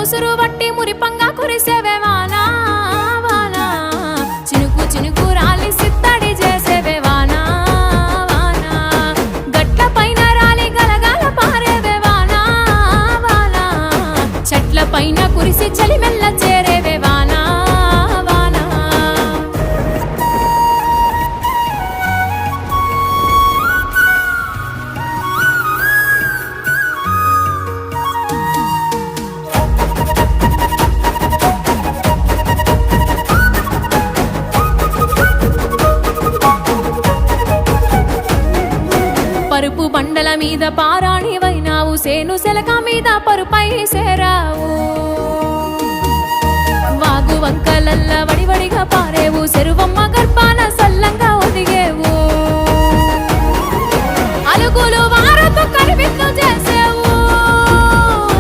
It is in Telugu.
ముసురు వట్టి మురిపంగా కురిసేవే వానా వానా చినుకు చినుకు రాలి సిత్తడి చేసేవే వానా వానా గట్ల పైన రాలి గలగాల పారేవే వానా వానా చెట్ల పైన కురిసి చలి మెల్ల చేరేవే వానా వానా పరుపు బండల మీద పారాణివైనావు సేను సెలక మీద పరుపై సేరావు వాగు వంకలల్ల వడివడిగా పారేవు చెరువమ్మ గర్భాన